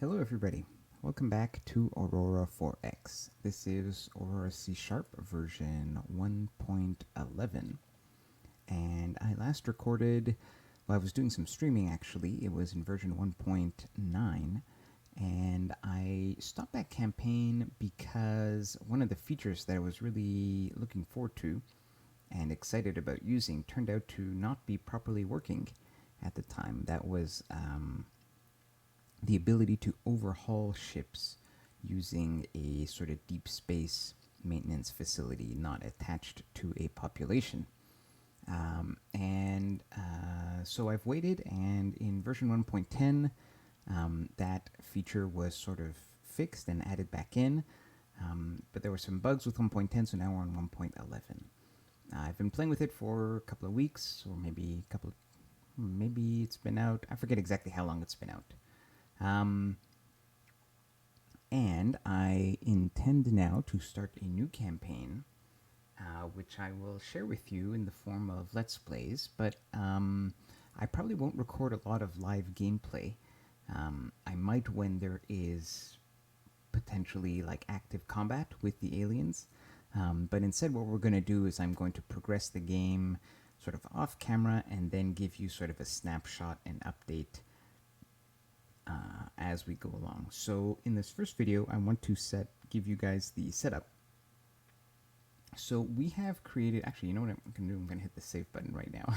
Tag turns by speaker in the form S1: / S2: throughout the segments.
S1: Hello everybody, welcome back to Aurora 4X. This is Aurora C Sharp version 1.11, and I last recorded, well, I was doing some streaming actually. It was in version 1.9, and I stopped that campaign because one of the features that I was really looking forward to and excited about using turned out to not be properly working at the time. That was the ability to overhaul ships using a sort of deep space maintenance facility not attached to a population. So I've waited, and in version 1.10, that feature was sort of fixed and added back in. But there were some bugs with 1.10, so now we're on 1.11. I've been playing with it for a couple of weeks, or maybe maybe it's been out. I forget exactly how long it's been out. And I intend now to start a new campaign, which I will share with you in the form of Let's Plays, but I probably won't record a lot of live gameplay. I might when there is potentially like active combat with the aliens, but instead what we're going to do is I'm going to progress the game sort of off camera and then give you sort of a snapshot and update as we go along. So in this first video, I want to give you guys the setup. So we have created, actually, you know what I'm going to do? I'm going to hit the save button right now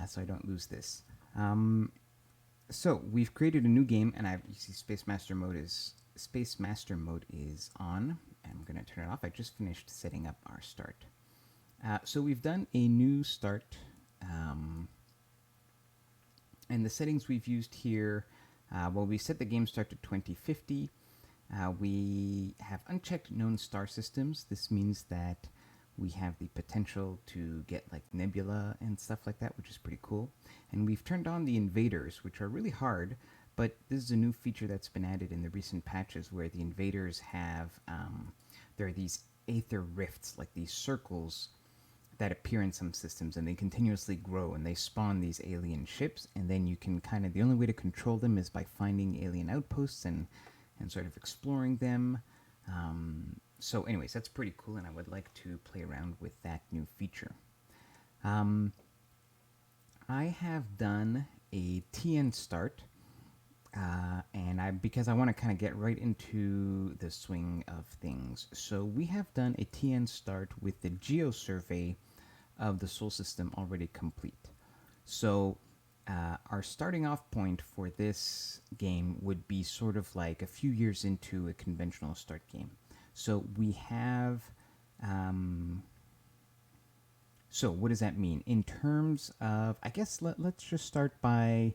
S1: so I don't lose this. So we've created a new game, and you see Space Master mode is on. I'm going to turn it off. I just finished setting up our start. So we've done a new start, and the settings we've used here, well, we set the game start to 2050. We have unchecked known star systems. This means that we have the potential to get like nebula and stuff like that, which is pretty cool. And we've turned on the invaders, which are really hard, but this is a new feature that's been added in the recent patches where the invaders have, there are these aether rifts, like these circles that appear in some systems, and they continuously grow, and they spawn these alien ships, and then you can kind of, the only way to control them is by finding alien outposts and sort of exploring them. So anyways, that's pretty cool, and I would like to play around with that new feature. I have done a TN start, and because I want to kind of get right into the swing of things. So we have done a TN start with the geo survey of the Sol system already complete. So our starting off point for this game would be sort of like a few years into a conventional start game. So we have, so what does that mean? In terms of, I guess let's just start by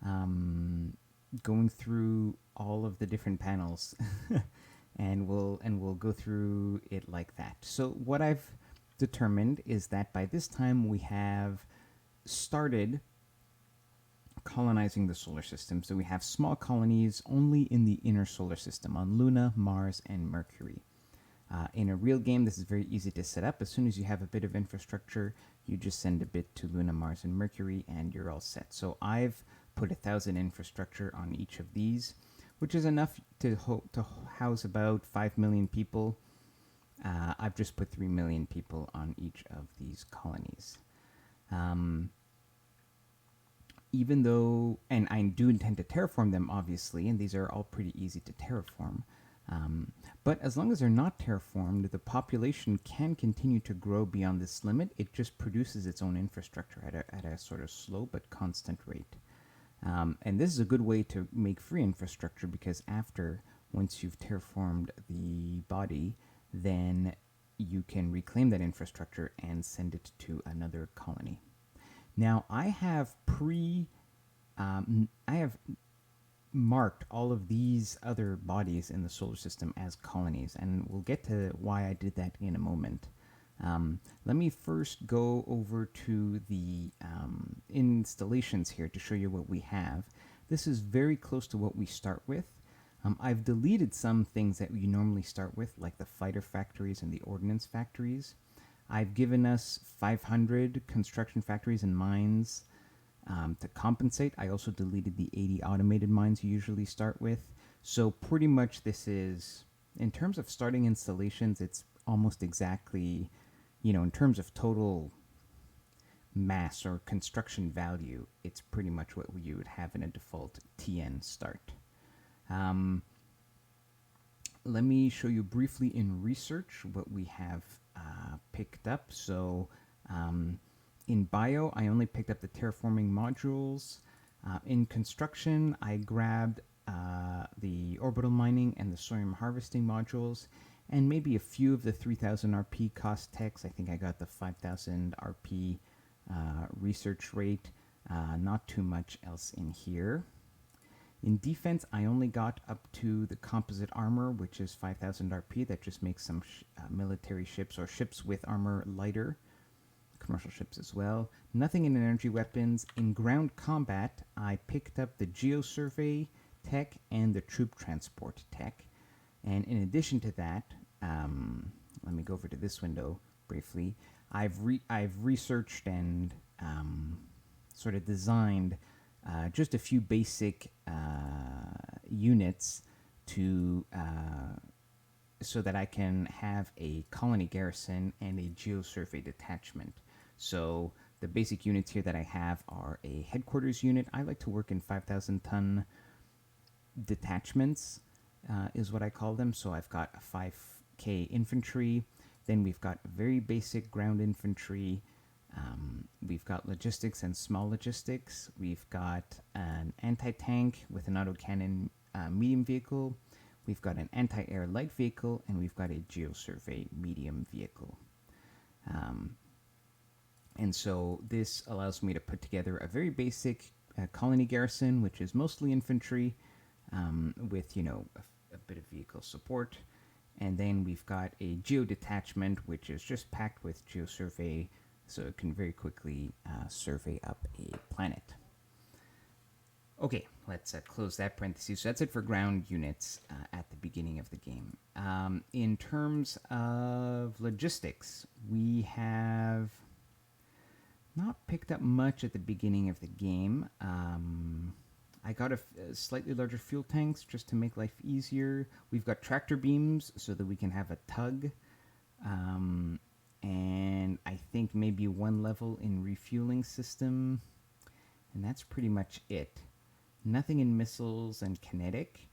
S1: going through all of the different panels and we'll go through it like that. So what I've determined is that by this time we have started colonizing the solar system. So we have small colonies only in the inner solar system on Luna, Mars, and Mercury. In a real game, this is very easy to set up. As soon as you have a bit of infrastructure, you just send a bit to Luna, Mars, and Mercury, and you're all set. So I've put 1,000 infrastructure on each of these, which is enough to house about 5 million people. I've just put 3 million people on each of these colonies. Even though, and I do intend to terraform them, obviously, and these are all pretty easy to terraform. But as long as they're not terraformed, the population can continue to grow beyond this limit. It just produces its own infrastructure at a sort of slow but constant rate. And this is a good way to make free infrastructure because once you've terraformed the body, then you can reclaim that infrastructure and send it to another colony. Now, I have marked all of these other bodies in the solar system as colonies, and we'll get to why I did that in a moment. Let me first go over to the installations here to show you what we have. This is very close to what we start with. I've deleted some things that we normally start with, like the fighter factories and the ordnance factories. I've given us 500 construction factories and mines, To compensate, I also deleted the 80 automated mines you usually start with. So pretty much this is, in terms of starting installations, it's almost exactly, in terms of total mass or construction value, it's pretty much what you would have in a default TN start. Um, Let me show you briefly in research what we have picked up. So in bio, I only picked up the terraforming modules. In construction, I grabbed the orbital mining and the soyum harvesting modules, and maybe a few of the 3000 RP cost techs. I think I got the 5000 RP research rate. Not too much else in here. In defense, I only got up to the composite armor, which is 5000 RP. That just makes some military ships or ships with armor lighter. Commercial ships as well. Nothing in energy weapons. In ground combat, I picked up the geosurvey tech and the troop transport tech. And in addition to that, let me go over to this window briefly. I've researched and sort of designed just a few basic units to so that I can have a colony garrison and a geosurvey detachment. So the basic units here that I have are a headquarters unit. I like to work in 5,000 ton detachments, is what I call them. So I've got a 5K infantry. Then we've got very basic ground infantry. We've got logistics and small logistics. We've got an anti-tank with an autocannon medium vehicle. We've got an anti-air light vehicle, and we've got a geosurvey medium vehicle. And so this allows me to put together a very basic colony garrison, which is mostly infantry, with, a bit of vehicle support. And then we've got a geo detachment, which is just packed with geosurvey, so it can very quickly survey up a planet. Okay, let's close that parenthesis. So that's it for ground units at the beginning of the game. In terms of logistics, we have not picked up much at the beginning of the game. I got a slightly larger fuel tanks just to make life easier. We've got tractor beams so that we can have a tug. And I think maybe one level in refueling system. And that's pretty much it. Nothing in missiles and kinetic.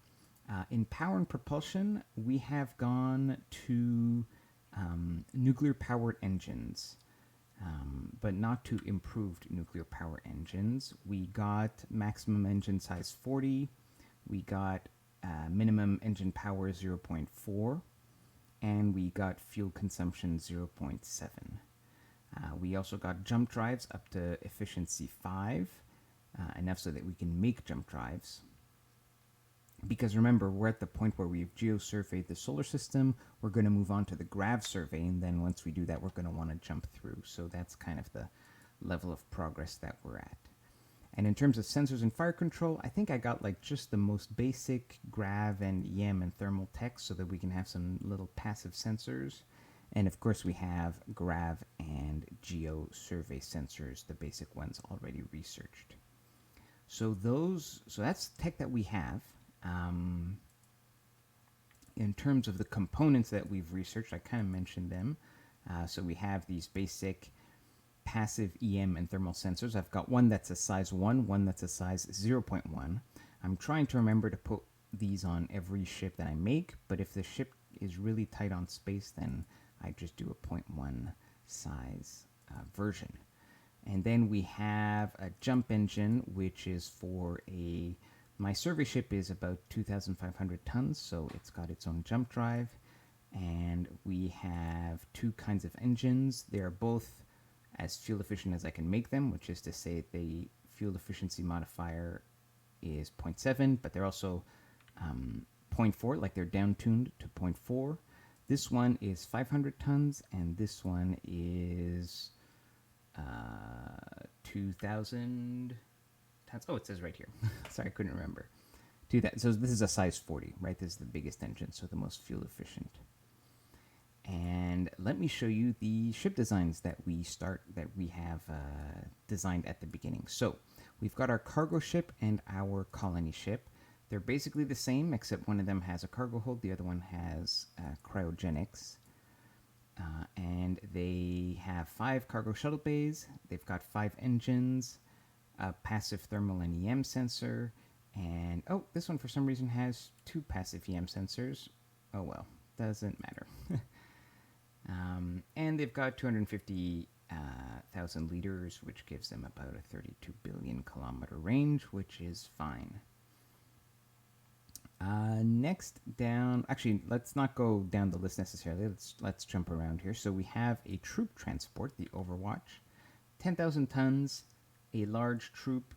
S1: In power and propulsion, we have gone to nuclear-powered engines. But not to improved nuclear power engines. We got maximum engine size 40. We got minimum engine power 0.4. And we got fuel consumption 0.7. We also got jump drives up to efficiency 5, enough so that we can make jump drives. Because remember, we're at the point where we've geosurveyed the solar system. We're going to move on to the grav survey, and then once we do that, we're going to want to jump through. So that's kind of the level of progress that we're at. And in terms of sensors and fire control, I think I got like just the most basic grav and EM and thermal tech so that we can have some little passive sensors. And of course we have grav and geo survey sensors, the basic ones already researched. So that's tech that we have. In terms of the components that we've researched, I kind of mentioned them. So we have these basic passive EM and thermal sensors. I've got one that's a size 1, one that's a size 0.1. I'm trying to remember to put these on every ship that I make, but if the ship is really tight on space, then I just do a 0.1 size version. And then we have a jump engine, which is for my survey ship is about 2,500 tons, so it's got its own jump drive. And we have two kinds of engines. They're both as fuel efficient as I can make them, which is to say the fuel efficiency modifier is 0.7, but they're also 0.4, like they're down-tuned to 0.4. This one is 500 tons, and this one is 2,000 tons. Oh, it says right here. Sorry, I couldn't remember. So this is a size 40, right? This is the biggest engine, so the most fuel efficient. And let me show you the ship designs that we have designed at the beginning. So We've got our cargo ship and our colony ship. They're basically the same, except one of them has a cargo hold, the other one has cryogenics. And they have 5 cargo shuttle bays. They've got 5 engines, a passive thermal and EM sensor, and oh, this one for some reason has 2 passive EM sensors. Oh well, doesn't matter. And they've got 250,000 liters, which gives them about a 32 billion kilometer range, which is fine. Next down, actually, let's not go down the list necessarily. Let's jump around here. So we have a troop transport, the Overwatch, 10,000 tons, a large troop.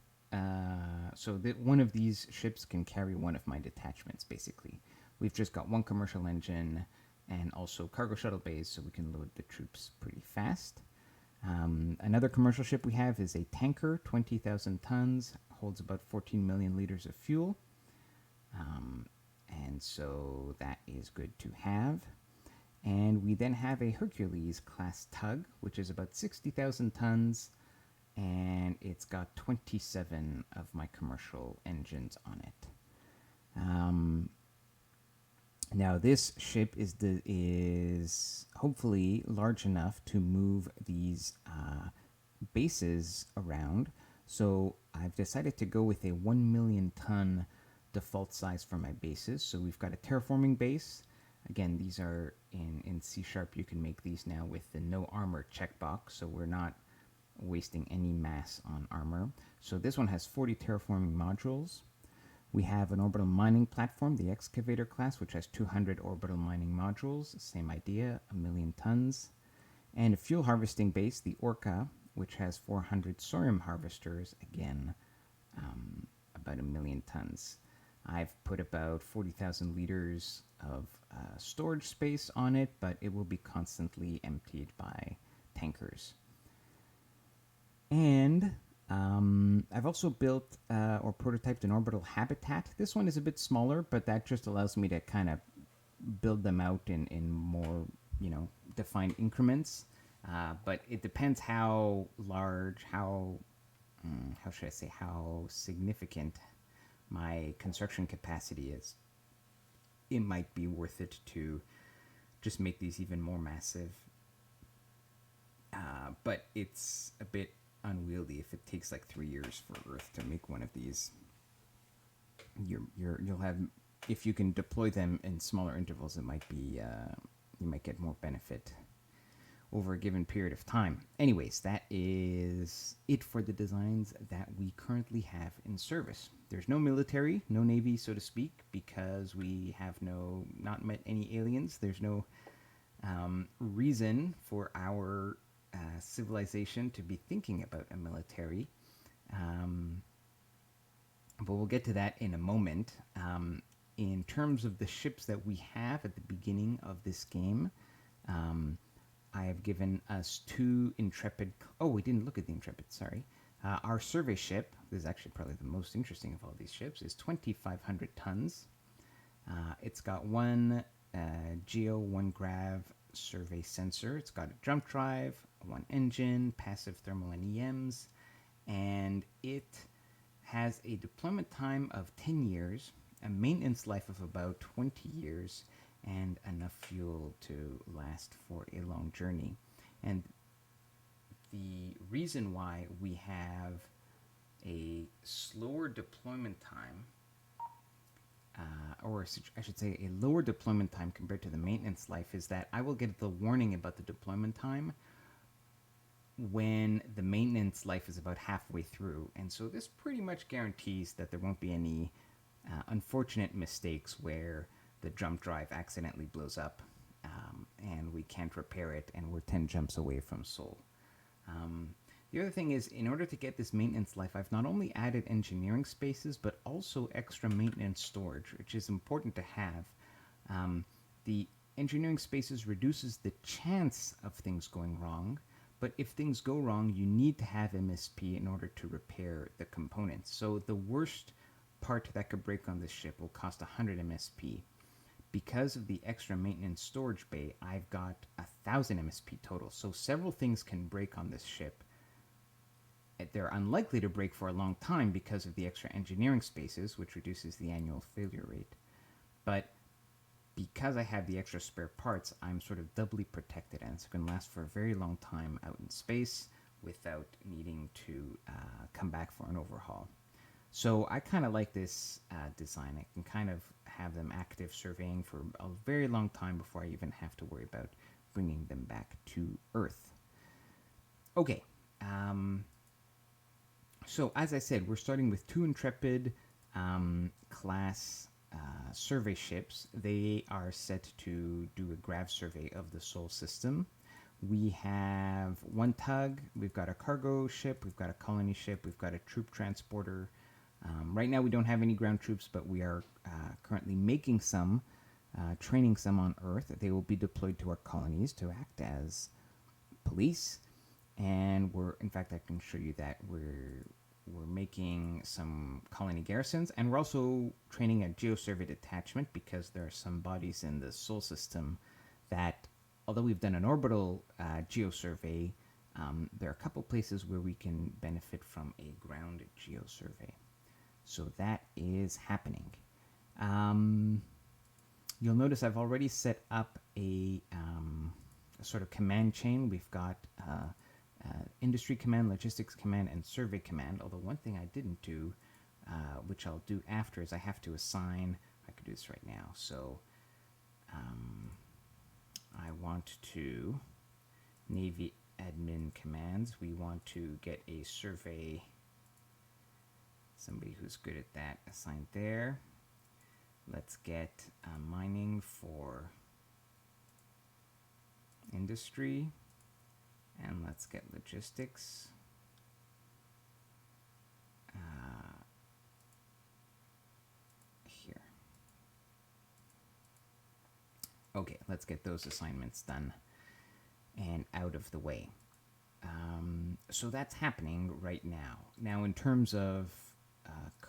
S1: So that one of these ships can carry one of my detachments, basically. We've just got one commercial engine and also cargo shuttle bays, so we can load the troops pretty fast. Another commercial ship we have is a tanker, 20,000 tons, holds about 14 million liters of fuel. And so that is good to have. And we then have a Hercules class tug, which is about 60,000 tons, and it's got 27 of my commercial engines on it. Now this ship is hopefully large enough to move these bases around. So I've decided to go with a 1 million ton default size for my bases. So we've got a terraforming base. Again, these are in C#. You can make these now with the no armor checkbox, so we're not wasting any mass on armor. So this one has 40 terraforming modules. We have an orbital mining platform, the excavator class, which has 200 orbital mining modules. Same idea, 1 million tons. And a fuel harvesting base, the Orca, which has 400 Sorium harvesters, again, about 1 million tons. I've put about 40,000 liters of storage space on it, but it will be constantly emptied by tankers. And I've also built or prototyped an orbital habitat. This one is a bit smaller, but that just allows me to kind of build them out in more, defined increments. But it depends how large, how should I say, how significant my construction capacity is. It might be worth it to just make these even more massive. But it's a bit unwieldy if it takes like 3 years for Earth to make one of these. You'll have, if you can deploy them in smaller intervals, it might be you might get more benefit over a given period of time. Anyways, that is it for the designs that we currently have in service. There's no military, no navy, so to speak, because we have not met any aliens. There's no reason for our civilization to be thinking about a military. But we'll get to that in a moment. In terms of the ships that we have at the beginning of this game, I have given us 2 Intrepid... Oh, we didn't look at the Intrepid, sorry. Our survey ship, this is actually probably the most interesting of all these ships, is 2,500 tons. It's got 1 geo, 1 grav survey sensor. It's got a jump drive, 1 engine, passive thermal and EMs, and it has a deployment time of 10 years, a maintenance life of about 20 years, and enough fuel to last for a long journey. And the reason why we have a slower deployment time, or I should say a lower deployment time compared to the maintenance life, is that I will get the warning about the deployment time when the maintenance life is about halfway through. And so this pretty much guarantees that there won't be any unfortunate mistakes where the jump drive accidentally blows up and we can't repair it and we're 10 jumps away from Sol. The other thing is, in order to get this maintenance life, I've not only added engineering spaces, but also extra maintenance storage, which is important to have. The engineering spaces reduces the chance of things going wrong, but if things go wrong, you need to have MSP in order to repair the components. So the worst part that could break on this ship will cost 100 MSP. Because of the extra maintenance storage bay, I've got 1,000 MSP total. So several things can break on this ship they're unlikely to break for a long time because of the extra engineering spaces, which reduces the annual failure rate. But because I have the extra spare parts, I'm sort of doubly protected, and it's going to last for a very long time out in space without needing to come back for an overhaul. So I kind of like this design. I can kind of have them active surveying for a very long time before I even have to worry about bringing them back to Earth. Okay. So as I said, we're starting with 2 Intrepid class survey ships. They are set to do a grav survey of the Sol system. We have 1 tug, we've got a cargo ship, we've got a colony ship, we've got a troop transporter. Right now we don't have any ground troops, but we are currently making some, training some on Earth. They will be deployed to our colonies to act as police. And in fact, I can show you that we're making some colony garrisons, and we're also training a geosurvey detachment because there are some bodies in the Sol system that, although we've done an orbital geosurvey, there are a couple places where we can benefit from a ground geosurvey. So that is happening. You'll notice I've already set up a sort of command chain. We've got industry command, logistics command, and survey command. Although one thing I didn't do, which I'll do after, is I have to assign. I could do this right now. So I want to Navy admin commands. We want to get a survey. Somebody who's good at that assigned there. Let's get mining for industry. And let's get logistics. Here. Okay, let's get those assignments done and out of the way. So that's happening right now. Now, in terms of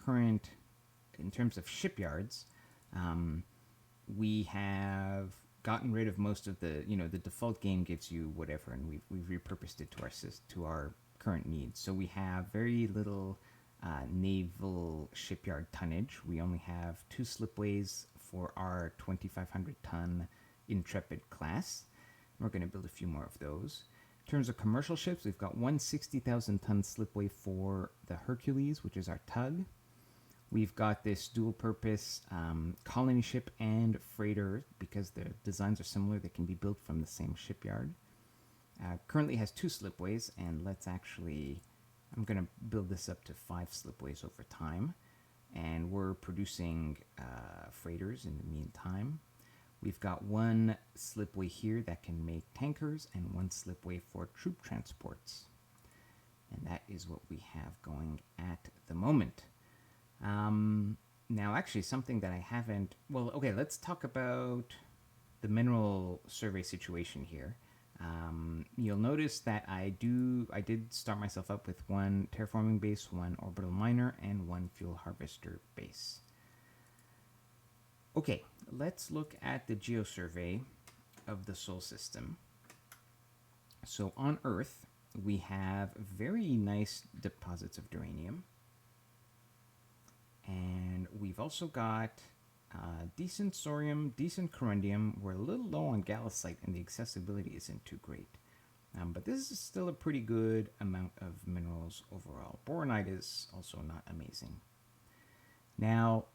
S1: in terms of shipyards, we have gotten rid of most of the default game gives you whatever, and we've repurposed it to our current needs. So we have very little naval shipyard tonnage. We only have 2 slipways for our 2,500 ton Intrepid class. We're going to build a few more of those. In terms of commercial ships, we've got 1 60,000 ton slipway for the Hercules, which is our tug. We've got this dual-purpose colony ship and freighter, because the designs are similar. They can be built from the same shipyard. Currently has 2 slipways, and I'm going to build this up to 5 slipways over time. And we're producing freighters in the meantime. We've got 1 slipway here that can make tankers, and 1 slipway for troop transports. And that is what we have going at the moment. Now, actually, something that I haven't... Well, okay, let's talk about the mineral survey situation here. You'll notice that I did start myself up with 1 terraforming base, 1 orbital miner, and 1 fuel harvester base. Okay, let's look at the geosurvey of the Sol system. So on Earth, we have very nice deposits of uranium. And we've also got decent thorium, decent corundium. We're a little low on gallacite, and the accessibility isn't too great. But this is still a pretty good amount of minerals overall. Boronite is also not amazing. Now,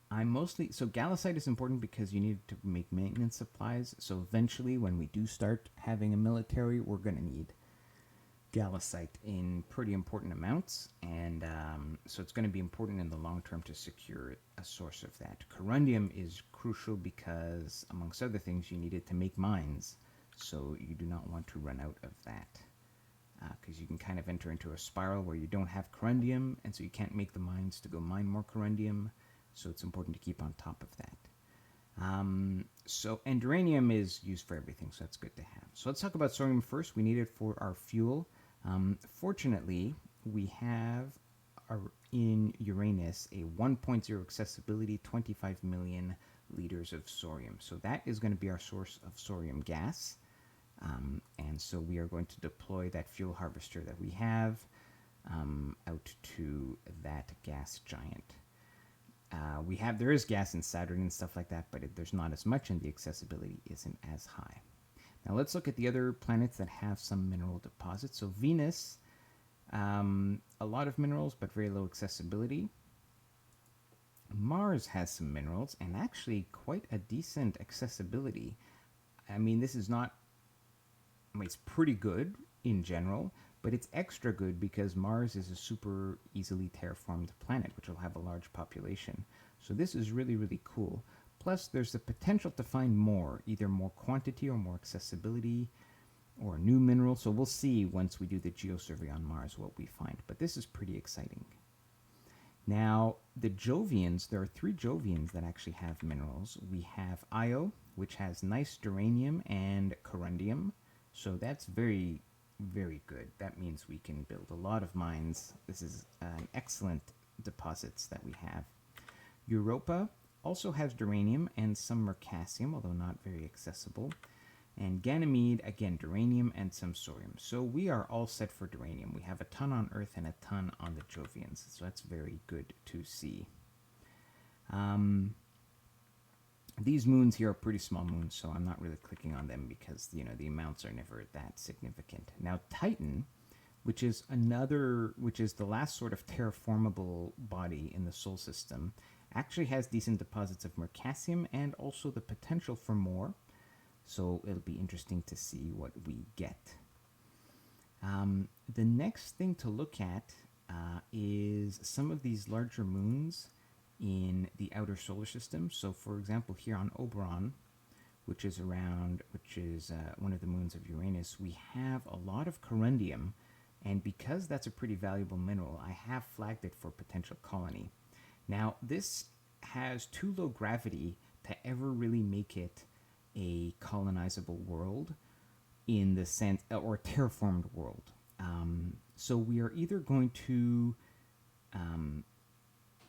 S1: so gallacite is important because you need to make maintenance supplies. So eventually, when we do start having a military, we're going to need gallacite in pretty important amounts, and so it's going to be important in the long term to secure a source of that. Corundium is crucial because, amongst other things, you need it to make mines, so you do not want to run out of that, because you can kind of enter into a spiral where you don't have corundium, and so you can't make the mines to go mine more corundium, so it's important to keep on top of that. And uranium is used for everything, so that's good to have. So let's talk about thorium first. We need it for our fuel. Fortunately, we have in Uranus a 1.0 accessibility, 25 million liters of thorium. So that is going to be our source of thorium gas. And so we are going to deploy that fuel harvester that we have out to that gas giant. There is gas in Saturn and stuff like that, but there's not as much, and the accessibility isn't as high. Now let's look at the other planets that have some mineral deposits. So Venus, a lot of minerals, but very low accessibility. Mars has some minerals and actually quite a decent accessibility. I mean, this is not, I mean, it's pretty good in general, but it's extra good because Mars is a super easily terraformed planet, which will have a large population. So this is really, really cool. Plus, there's the potential to find more, either more quantity or more accessibility or new minerals. So we'll see once we do the geosurvey on Mars what we find. But this is pretty exciting. Now, the Jovians, there are 3 Jovians that actually have minerals. We have Io, which has nice duranium and corundium. So that's very, very good. That means we can build a lot of mines. This is an excellent deposits that we have. Europa also has duranium and some mercasium, although not very accessible. And Ganymede, again, duranium and some thorium. So we are all set for duranium. We have a ton on Earth and a ton on the Jovians. So that's very good to see. These moons here are pretty small moons, so I'm not really clicking on them because, you know, the amounts are never that significant. Now, Titan, which is the last sort of terraformable body in the Sol system, actually has decent deposits of mercasium and also the potential for more. So it'll be interesting to see what we get. The next thing to look at is some of these larger moons in the outer solar system. So, for example, here on Oberon, which is one of the moons of Uranus, we have a lot of corundium, and because that's a pretty valuable mineral, I have flagged it for potential colony. Now, this has too low gravity to ever really make it a colonizable world in the sense, or terraformed world. So we are either going to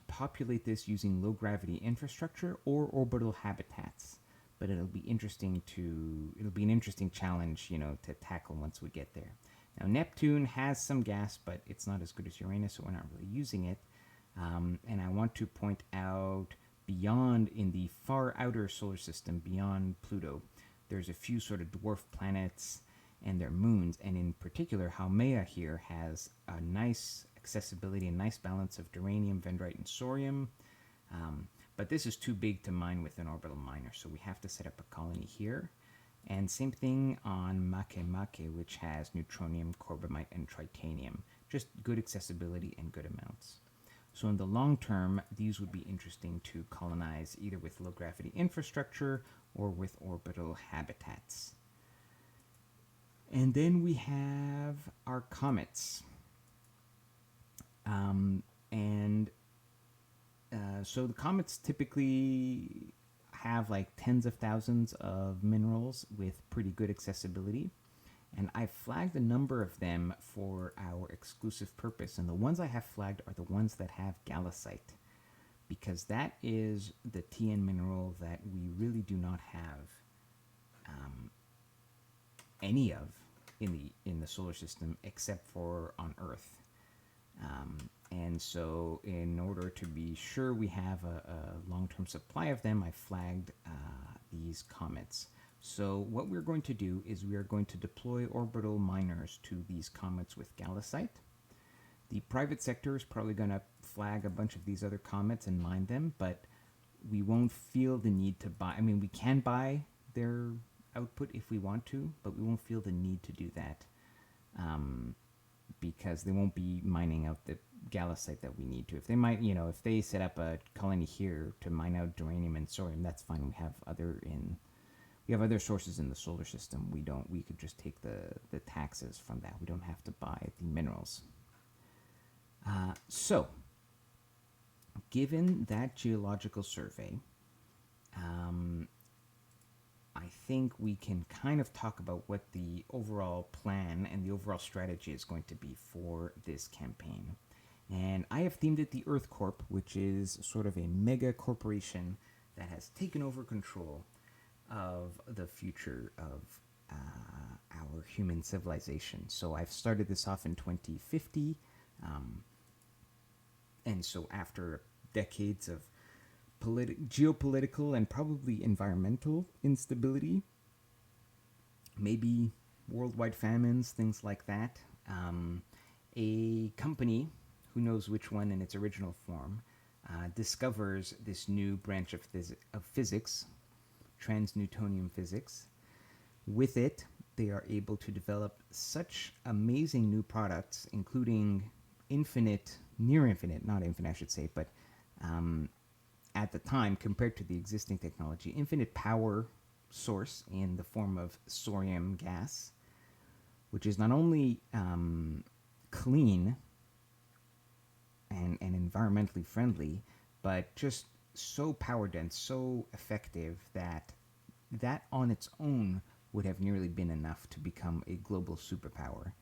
S1: populate this using low gravity infrastructure or orbital habitats. But it'll be an interesting challenge, you know, to tackle once we get there. Now, Neptune has some gas, but it's not as good as Uranus, so we're not really using it. And I want to point out, beyond, in the far outer solar system, beyond Pluto, there's a few sort of dwarf planets and their moons, and in particular, Haumea here has a nice accessibility and nice balance of duranium, vendrite, and thorium. But this is too big to mine with an orbital miner, so we have to set up a colony here. And same thing on Makemake, which has neutronium, corbamite, and tritanium. Just good accessibility and good amounts. So in the long term, these would be interesting to colonize either with low gravity infrastructure or with orbital habitats. And then we have our comets. So the comets typically have like tens of thousands of minerals with pretty good accessibility. And I've flagged a number of them for our exclusive purpose. And the ones I have flagged are the ones that have gallicite, because that is the TN mineral that we really do not have any of in the solar system except for on Earth. And so in order to be sure we have a long-term supply of them, I flagged these comets. So what we're going to do is we are going to deploy orbital miners to these comets with gallicite. The private sector is probably going to flag a bunch of these other comets and mine them, but we won't feel the need to buy. I mean, we can buy their output if we want to, but we won't feel the need to do that because they won't be mining out the gallicite that we need to. If they might, you know, if they set up a colony here to mine out duranium and thorium, that's fine. We have other sources in the solar system. We could just take the taxes from that. We don't have to buy the minerals. So, given that geological survey, I think we can kind of talk about what the overall plan and the overall strategy is going to be for this campaign. And I have themed it the EarthCorp, which is sort of a mega corporation that has taken over control of the future of our human civilization. So I've started this off in 2050, and so after decades of geopolitical and probably environmental instability, maybe worldwide famines, things like that, a company, who knows which one in its original form, discovers this new branch of physics, trans-Newtonian physics. With it, they are able to develop such amazing new products, including near infinite, not infinite, I should say, but at the time, compared to the existing technology, infinite power source in the form of thorium gas, which is not only clean and environmentally friendly, but just so power dense, so effective that on its own would have nearly been enough to become a global superpower.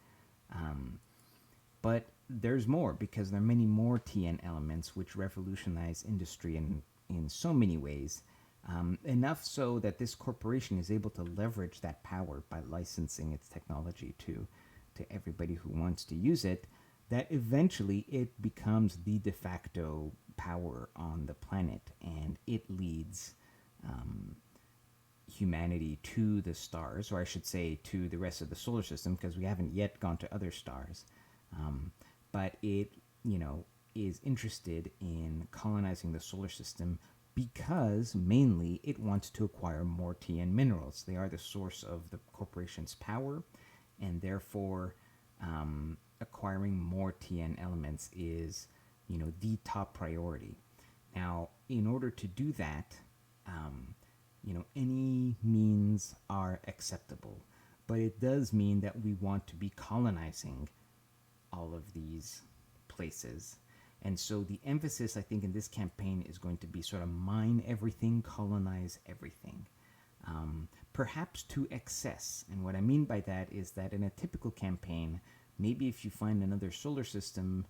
S1: But there's more, because there are many more TN elements which revolutionize industry in so many ways. Enough so that this corporation is able to leverage that power by licensing its technology to everybody who wants to use it, that eventually it becomes the de facto power on the planet, and it leads humanity to the stars, or I should say to the rest of the solar system, because we haven't yet gone to other stars. But it, is interested in colonizing the solar system because mainly it wants to acquire more TN minerals. They are the source of the corporation's power, and therefore acquiring more TN elements is, the top priority. Now, in order to do that, any means are acceptable, but it does mean that we want to be colonizing all of these places. And so the emphasis, I think, in this campaign is going to be sort of mine everything, colonize everything. Perhaps to excess. And what I mean by that is that in a typical campaign, maybe if you find another solar system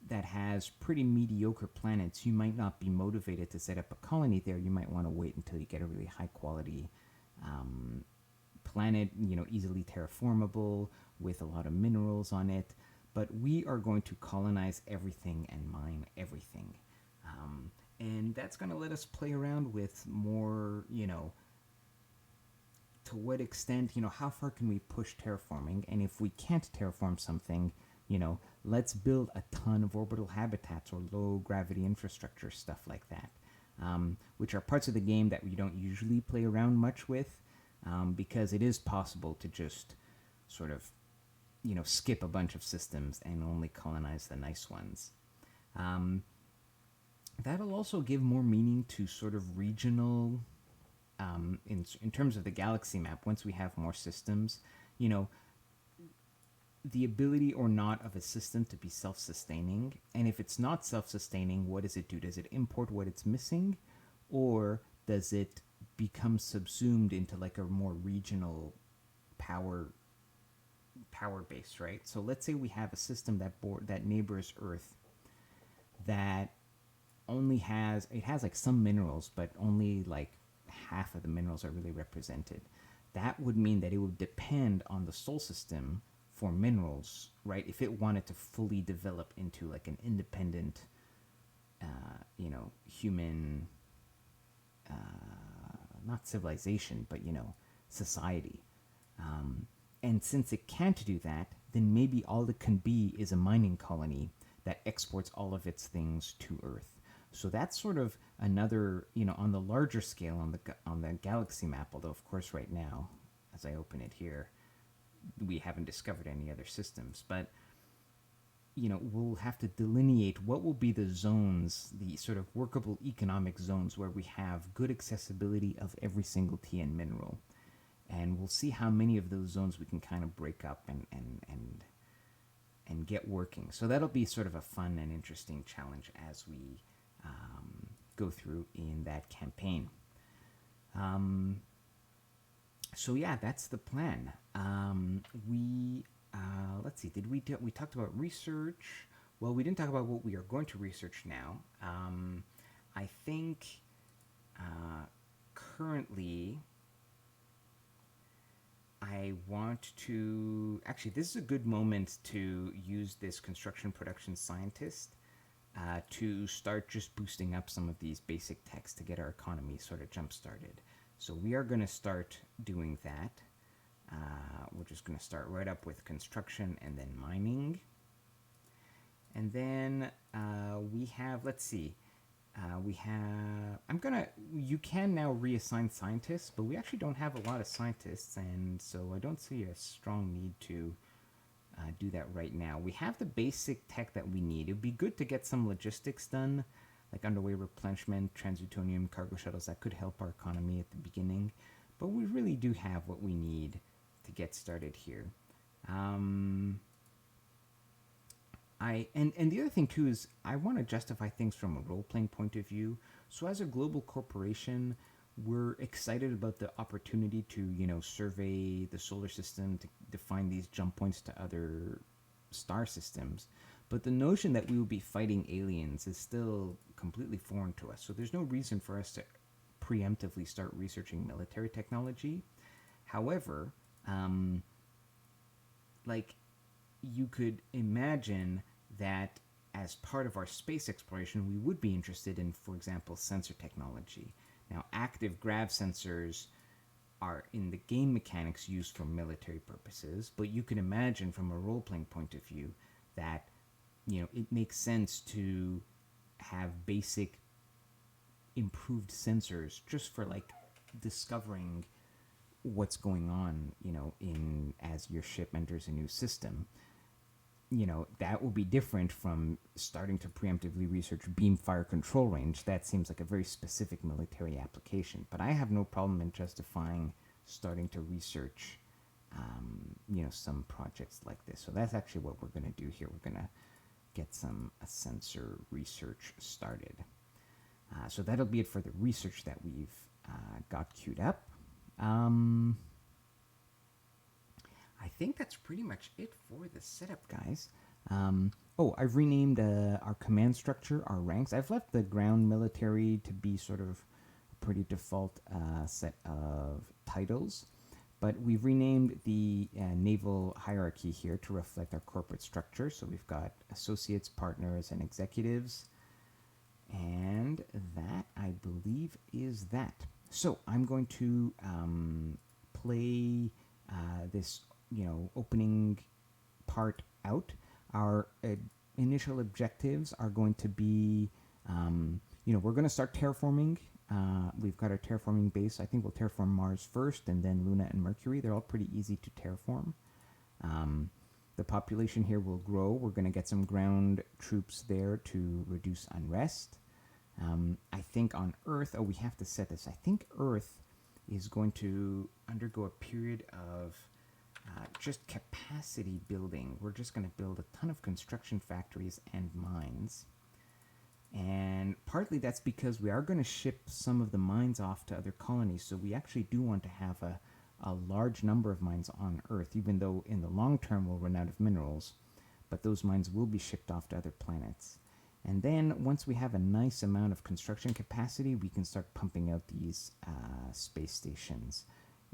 S1: that has pretty mediocre planets, you might not be motivated to set up a colony there. You might want to wait until you get a really high quality planet, easily terraformable with a lot of minerals on it. But we are going to colonize everything and mine everything. And that's going to let us play around with more, to what extent, how far can we push terraforming? And if we can't terraform something, let's build a ton of orbital habitats or low gravity infrastructure, stuff like that, which are parts of the game that we don't usually play around much with, because it is possible to just sort of, skip a bunch of systems and only colonize the nice ones. That'll also give more meaning to sort of regional, in terms of the galaxy map. Once we have more systems, the ability or not of a system to be self-sustaining. And if it's not self-sustaining, what does it do? Does it import what it's missing, or does it become subsumed into like a more regional power base, right? So let's say we have a system that neighbors Earth that only has like some minerals, but only like half of the minerals are really represented. That would mean that it would depend on the Sol system for minerals, right? If it wanted to fully develop into like an independent, human, not civilization, but society. And since it can't do that, then maybe all it can be is a mining colony that exports all of its things to Earth. So that's sort of another, on the larger scale on the galaxy map, although of course right now, as I open it here, we haven't discovered any other systems. But, we'll have to delineate what will be the zones, the sort of workable economic zones where we have good accessibility of every single TN mineral. And we'll see how many of those zones we can kind of break up and get working. So that'll be sort of a fun and interesting challenge as we go through in that campaign. So yeah, that's the plan. Let's see, we talked about research? Well, we didn't talk about what we are going to research now. I think currently I want to actually. This is a good moment to use this construction production scientist to start just boosting up some of these basic techs to get our economy sort of jump started. So we are going to start doing that. We're just going to start right up with construction and then mining. And then we have, let's see, we have, you can now reassign scientists, but we actually don't have a lot of scientists, and so I don't see a strong need to do that right now. We have the basic tech that we need. It would be good to get some logistics done, like underway replenishment, transutonium, cargo shuttles. That could help our economy at the beginning, but we really do have what we need to get started here. And the other thing too is I want to justify things from a role-playing point of view. So as a global corporation, we're excited about the opportunity to survey the solar system to define these jump points to other star systems. But the notion that we will be fighting aliens is still completely foreign to us. So there's no reason for us to preemptively start researching military technology. However, like you could imagine that as part of our space exploration, we would be interested in, for example, sensor technology. Now, active grav sensors are in the game mechanics used for military purposes, but you can imagine from a role-playing point of view that it makes sense to have basic improved sensors just for like discovering what's going on, in as your ship enters a new system. That will be different from starting to preemptively research beam fire control range. That seems like a very specific military application. But I have no problem in justifying starting to research, some projects like this. So that's actually what we're going to do here. We're going to get some sensor research started. So that'll be it for the research that we've got queued up. I think that's pretty much it for the setup, guys. I've renamed our command structure, our ranks. I've left the ground military to be sort of a pretty default set of titles, but we've renamed the naval hierarchy here to reflect our corporate structure. So we've got associates, partners, and executives. And that, I believe, is that. So I'm going to play this opening part out. Our initial objectives are going to be, we're going to start terraforming. We've got our terraforming base. I think we'll terraform Mars first, and then Luna and Mercury. They're all pretty easy to terraform. The population here will grow. We're going to get some ground troops there to reduce unrest. I think on Earth, we have to set this. I think Earth is going to undergo a period of just capacity building. We're just going to build a ton of construction factories and mines. And partly that's because we are going to ship some of the mines off to other colonies. So we actually do want to have a large number of mines on Earth, even though in the long term we'll run out of minerals. But those mines will be shipped off to other planets. And then once we have a nice amount of construction capacity, we can start pumping out these space stations,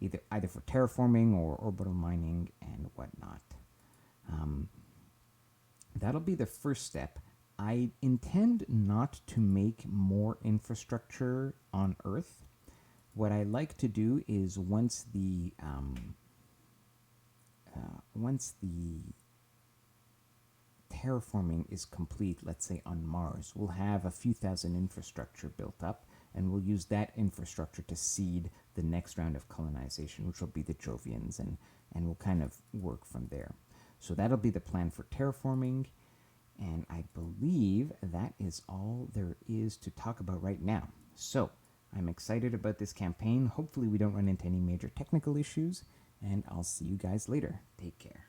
S1: either for terraforming or orbital mining and whatnot. That'll be the first step. I intend not to make more infrastructure on Earth. What I like to do is once the terraforming is complete, let's say on Mars, we'll have a few thousand infrastructure built up, and we'll use that infrastructure to seed the next round of colonization, which will be the Jovians, and we'll kind of work from there. So that'll be the plan for terraforming, and I believe that is all there is to talk about right now. So I'm excited about this campaign. Hopefully we don't run into any major technical issues, and I'll see you guys later. Take care.